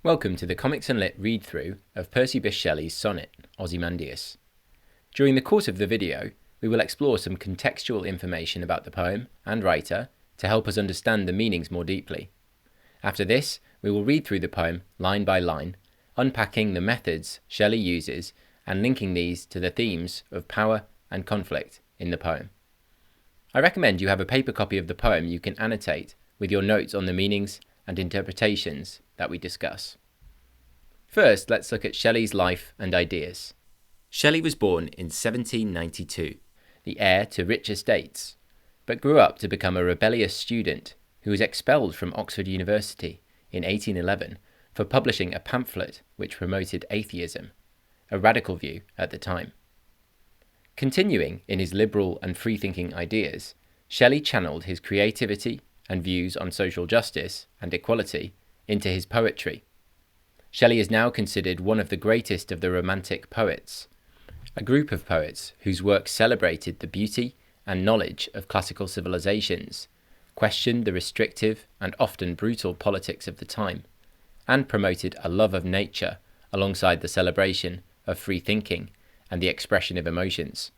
Welcome to the Comics and Lit read-through of Percy Bysshe Shelley's sonnet, Ozymandias. During the course of the video, we will explore some contextual information about the poem and writer to help us understand the meanings more deeply. After this, we will read through the poem line by line, unpacking the methods Shelley uses and linking these to the themes of power and conflict in the poem. I recommend you have a paper copy of the poem you can annotate with your notes on the meanings and interpretations that we discuss. First, let's look at Shelley's life and ideas. Shelley was born in 1792, the heir to rich estates, but grew up to become a rebellious student who was expelled from Oxford University in 1811 for publishing a pamphlet which promoted atheism, a radical view at the time. Continuing in his liberal and free-thinking ideas, Shelley channeled his creativity and views on social justice and equality into his poetry. Shelley is now considered one of the greatest of the Romantic poets, a group of poets whose work celebrated the beauty and knowledge of classical civilizations, questioned the restrictive and often brutal politics of the time, and promoted a love of nature alongside the celebration of free thinking and the expression of emotions.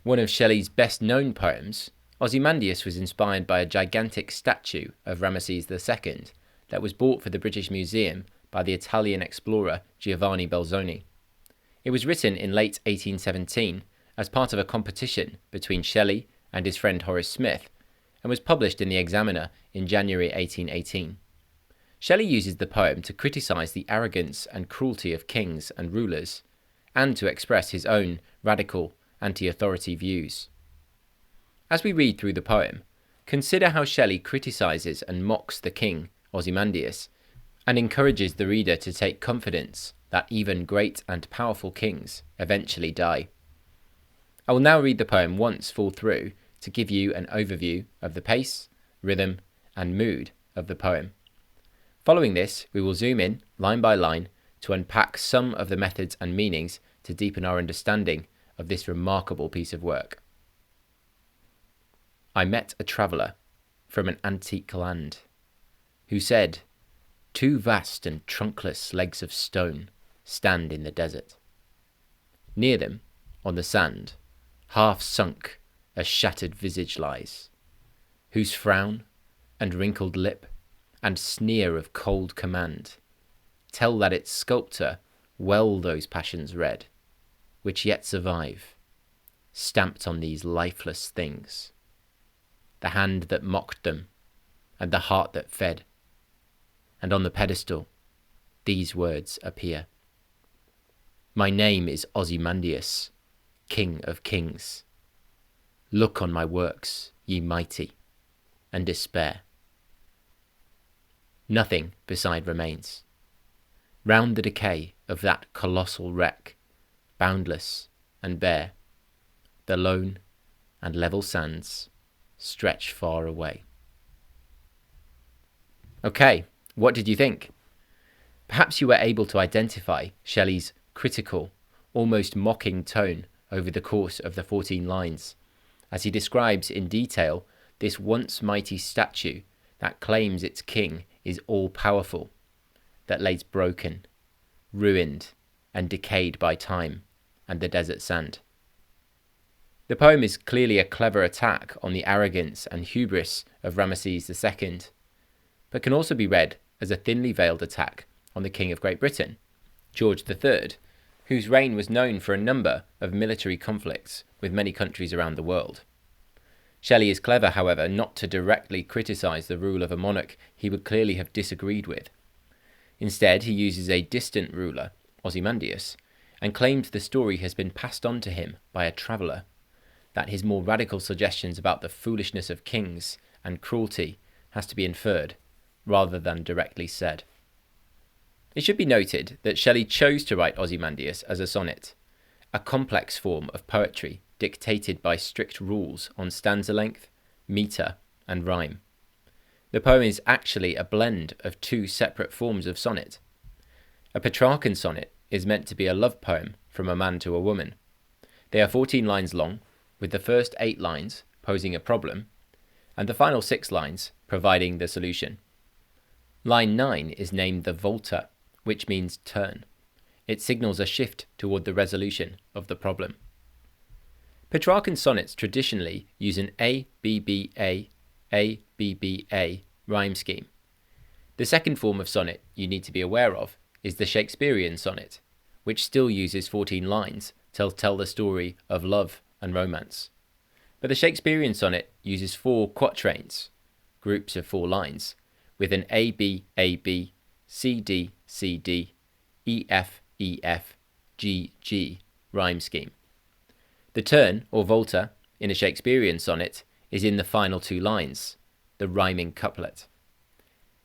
One of Shelley's best-known poems, Ozymandias, was inspired by a gigantic statue of Ramesses II that was bought for the British Museum by the Italian explorer Giovanni Belzoni. It was written in late 1817 as part of a competition between Shelley and his friend Horace Smith, and was published in the Examiner in January 1818. Shelley uses the poem to criticise the arrogance and cruelty of kings and rulers, and to express his own radical anti-authority views. As we read through the poem, consider how Shelley criticises and mocks the king, Ozymandias, and encourages the reader to take confidence that even great and powerful kings eventually die. I will now read the poem once full through to give you an overview of the pace, rhythm, and mood of the poem. Following this, we will zoom in, line by line, to unpack some of the methods and meanings to deepen our understanding of this remarkable piece of work. I met a traveller from an antique land, who said, "Two vast and trunkless legs of stone stand in the desert. Near them, on the sand, half sunk, a shattered visage lies, whose frown and wrinkled lip and sneer of cold command tell that its sculptor well those passions read, which yet survive, stamped on these lifeless things, the hand that mocked them, and the heart that fed, and on the pedestal these words appear. My name is Ozymandias, King of Kings. Look on my works, ye mighty, and despair. Nothing beside remains. Round the decay of that colossal wreck, boundless and bare, the lone and level sands stretch far away." Okay, what did you think? Perhaps you were able to identify Shelley's critical, almost mocking tone over the course of the 14 lines, as he describes in detail this once mighty statue that claims its king is all-powerful, that lays broken, ruined, and decayed by time and the desert sand. The poem is clearly a clever attack on the arrogance and hubris of Ramesses II, but can also be read as a thinly veiled attack on the King of Great Britain, George III, whose reign was known for a number of military conflicts with many countries around the world. Shelley is clever, however, not to directly criticise the rule of a monarch he would clearly have disagreed with. Instead, he uses a distant ruler, Ozymandias, and claims the story has been passed on to him by a traveller, that his more radical suggestions about the foolishness of kings and cruelty has to be inferred, rather than directly said. It should be noted that Shelley chose to write Ozymandias as a sonnet, a complex form of poetry dictated by strict rules on stanza length, metre, and rhyme. The poem is actually a blend of two separate forms of sonnet. A Petrarchan sonnet is meant to be a love poem from a man to a woman. They are 14 lines long, with the first 8 lines posing a problem, and the final 6 lines providing the solution. Line 9 is named the Volta, which means turn. It signals a shift toward the resolution of the problem. Petrarchan sonnets traditionally use an A-B-B-A, A-B-B-A rhyme scheme. The second form of sonnet you need to be aware of is the Shakespearean sonnet, which still uses 14 lines to tell the story of love and romance. But the Shakespearean sonnet uses 4 quatrains, groups of 4 lines, with an A-B-A-B, C-D, C-D, E-F, E-F, G, G rhyme scheme. The turn, or volta, in a Shakespearean sonnet is in the final 2 lines, the rhyming couplet.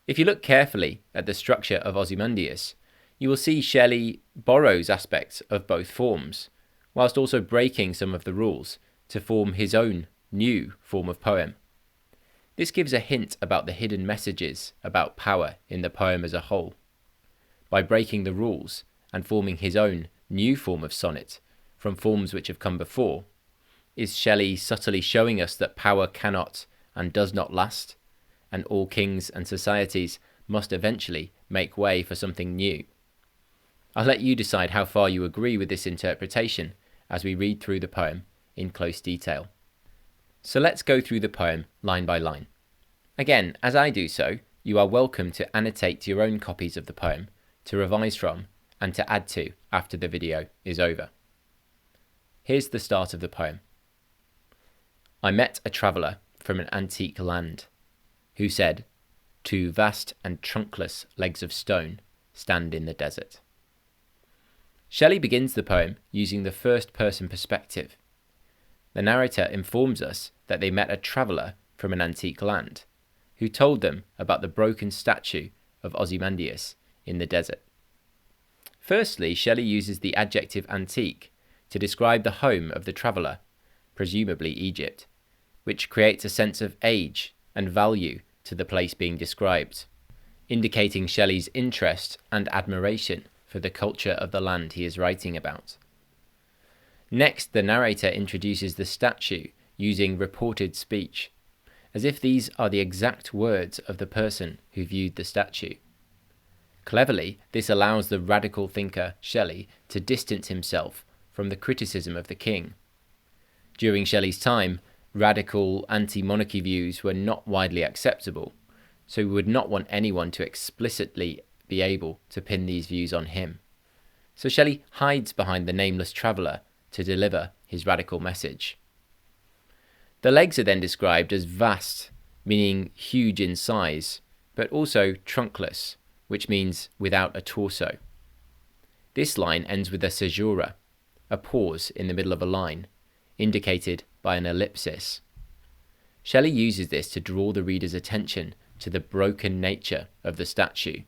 If you look carefully at the structure of Ozymandias, you will see Shelley borrows aspects of both forms, whilst also breaking some of the rules to form his own new form of poem. This gives a hint about the hidden messages about power in the poem as a whole. By breaking the rules and forming his own new form of sonnet from forms which have come before, is Shelley subtly showing us that power cannot and does not last, and all kings and societies must eventually make way for something new. I'll let you decide how far you agree with this interpretation as we read through the poem in close detail. So let's go through the poem line by line. Again, as I do so, you are welcome to annotate your own copies of the poem, to revise from, and to add to after the video is over. Here's the start of the poem. I met a traveller from an antique land, who said, 2 vast and trunkless legs of stone stand in the desert. Shelley begins the poem using the first-person perspective. The narrator informs us that they met a traveller from an antique land, who told them about the broken statue of Ozymandias in the desert. Firstly, Shelley uses the adjective antique to describe the home of the traveller, presumably Egypt, which creates a sense of age and value to the place being described, indicating Shelley's interest and admiration for the culture of the land he is writing about. Next, the narrator introduces the statue using reported speech, as if these are the exact words of the person who viewed the statue. Cleverly, this allows the radical thinker Shelley to distance himself from the criticism of the king. During Shelley's time, radical anti-monarchy views were not widely acceptable, so we would not want anyone to explicitly be able to pin these views on him. So Shelley hides behind the nameless traveller to deliver his radical message. The legs are then described as vast, meaning huge in size, but also trunkless, which means without a torso. This line ends with a caesura, a pause in the middle of a line, indicated by an ellipsis. Shelley uses this to draw the reader's attention to the broken nature of the statue,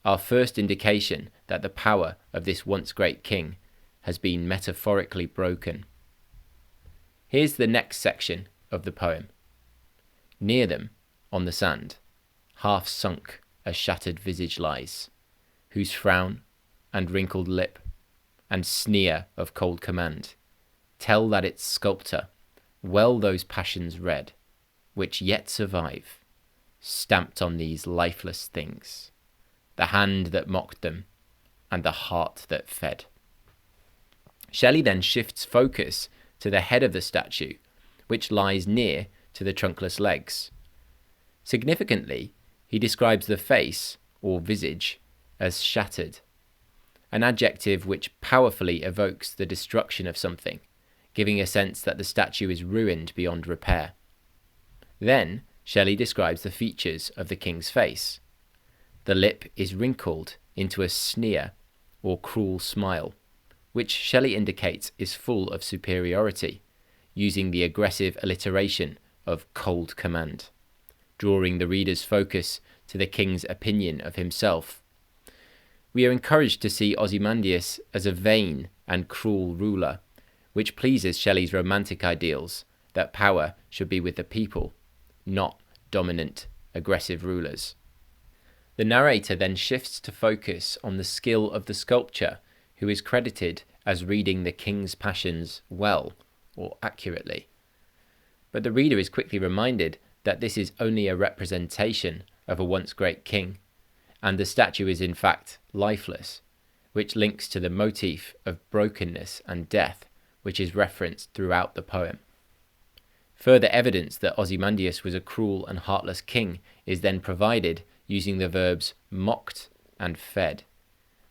our first indication that the power of this once great king has been metaphorically broken. Here's the next section of the poem. Near them, on the sand, half sunk a shattered visage lies, whose frown and wrinkled lip and sneer of cold command tell that its sculptor well those passions read, which yet survive, stamped on these lifeless things, the hand that mocked them, and the heart that fed. Shelley then shifts focus to the head of the statue, which lies near to the trunkless legs. Significantly, he describes the face, or visage, as shattered, an adjective which powerfully evokes the destruction of something, giving a sense that the statue is ruined beyond repair. Then, Shelley describes the features of the king's face. The lip is wrinkled into a sneer or cruel smile, which Shelley indicates is full of superiority, using the aggressive alliteration of cold command, drawing the reader's focus to the king's opinion of himself. We are encouraged to see Ozymandias as a vain and cruel ruler, which pleases Shelley's romantic ideals that power should be with the people, not dominant, aggressive rulers. The narrator then shifts to focus on the skill of the sculptor, who is credited as reading the king's passions well, or accurately. But the reader is quickly reminded that this is only a representation of a once great king, and the statue is in fact lifeless, which links to the motif of brokenness and death, which is referenced throughout the poem. Further evidence that Ozymandias was a cruel and heartless king is then provided using the verbs mocked and fed,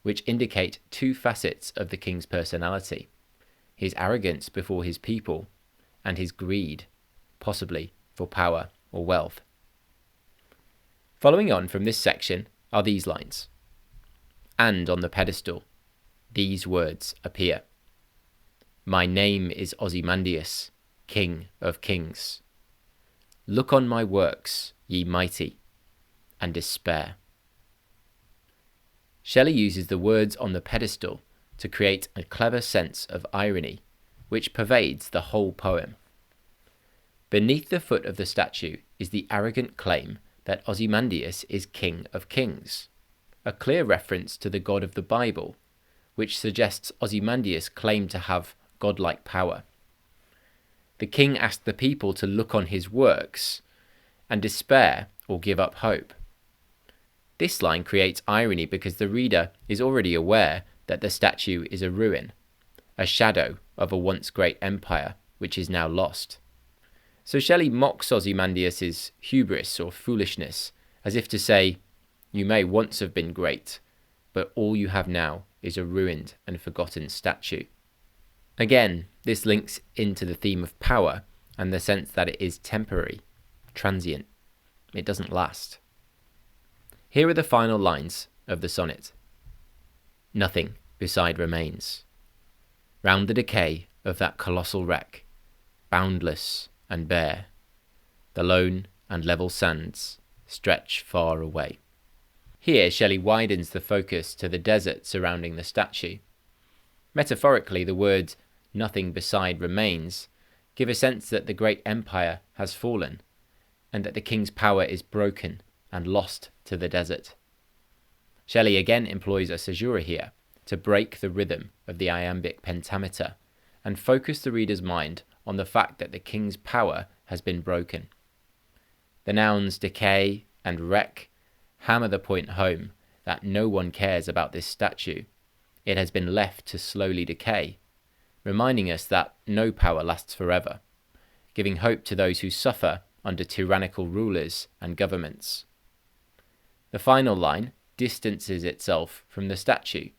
which indicate two facets of the king's personality: his arrogance before his people and his greed, possibly for power or wealth. Following on from this section are these lines. And on the pedestal, these words appear. My name is Ozymandias, King of Kings. Look on my works, ye mighty, and despair. Shelley uses the words on the pedestal to create a clever sense of irony, which pervades the whole poem. Beneath the foot of the statue is the arrogant claim that Ozymandias is King of Kings, a clear reference to the God of the Bible, which suggests Ozymandias claimed to have godlike power. The king asked the people to look on his works and despair or give up hope. This line creates irony because the reader is already aware that the statue is a ruin, a shadow of a once great empire which is now lost. So Shelley mocks Ozymandias' hubris or foolishness, as if to say, you may once have been great, but all you have now is a ruined and forgotten statue. Again, this links into the theme of power and the sense that it is temporary, transient. It doesn't last. Here are the final lines of the sonnet. Nothing beside remains. Round the decay of that colossal wreck, boundless and bare, the lone and level sands stretch far away. Here Shelley widens the focus to the desert surrounding the statue. Metaphorically, the words nothing beside remains give a sense that the great empire has fallen, and that the king's power is broken and lost to the desert. Shelley again employs a caesura here to break the rhythm of the iambic pentameter and focus the reader's mind on the fact that the king's power has been broken. The nouns decay and wreck hammer the point home that no one cares about this statue. It has been left to slowly decay, reminding us that no power lasts forever, giving hope to those who suffer under tyrannical rulers and governments. The final line distances itself from the statue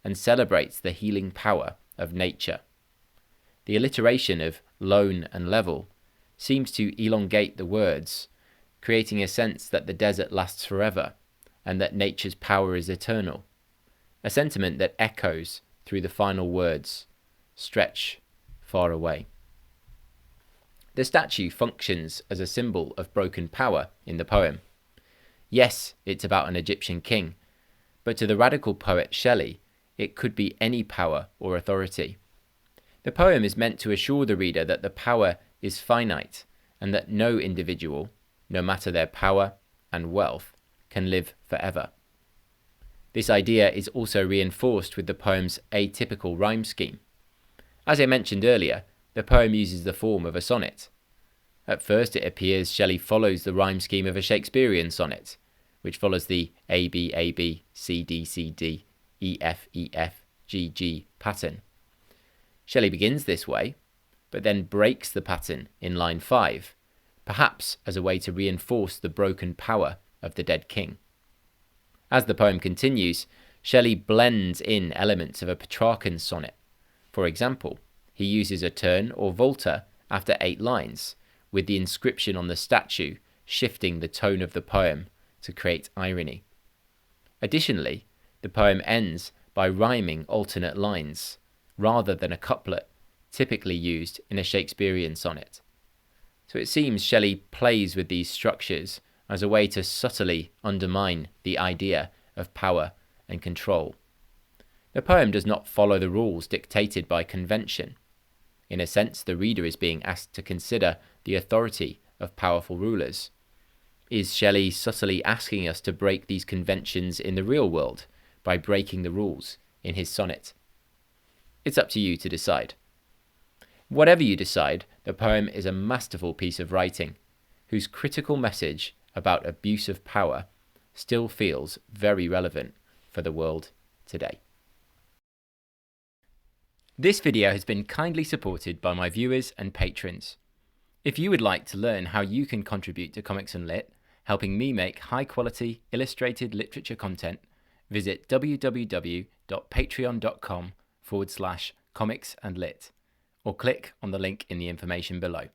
and celebrates the healing power of nature. The alliteration of lone and level seems to elongate the words, creating a sense that the desert lasts forever and that nature's power is eternal, a sentiment that echoes through the final words, stretch far away. The statue functions as a symbol of broken power in the poem. Yes, it's about an Egyptian king, but to the radical poet Shelley, it could be any power or authority. The poem is meant to assure the reader that the power is finite and that no individual, no matter their power and wealth, can live forever. This idea is also reinforced with the poem's atypical rhyme scheme. As I mentioned earlier, the poem uses the form of a sonnet. At first it appears Shelley follows the rhyme scheme of a Shakespearean sonnet, which follows the A, B, A, B, C, D, C, D, E, F, E, F, G, G pattern. Shelley begins this way, but then breaks the pattern in line 5, perhaps as a way to reinforce the broken power of the dead king. As the poem continues, Shelley blends in elements of a Petrarchan sonnet. For example, he uses a turn or volta after 8 lines, with the inscription on the statue shifting the tone of the poem to create irony. Additionally, the poem ends by rhyming alternate lines, rather than a couplet typically used in a Shakespearean sonnet. So it seems Shelley plays with these structures as a way to subtly undermine the idea of power and control. The poem does not follow the rules dictated by convention. In a sense, the reader is being asked to consider the authority of powerful rulers. Is Shelley subtly asking us to break these conventions in the real world by breaking the rules in his sonnet? It's up to you to decide. Whatever you decide, the poem is a masterful piece of writing, whose critical message about abuse of power still feels very relevant for the world today. This video has been kindly supported by my viewers and patrons. If you would like to learn how you can contribute to Comics and Lit, helping me make high-quality illustrated literature content, visit www.patreon.com/comicsandlit, or click on the link in the information below.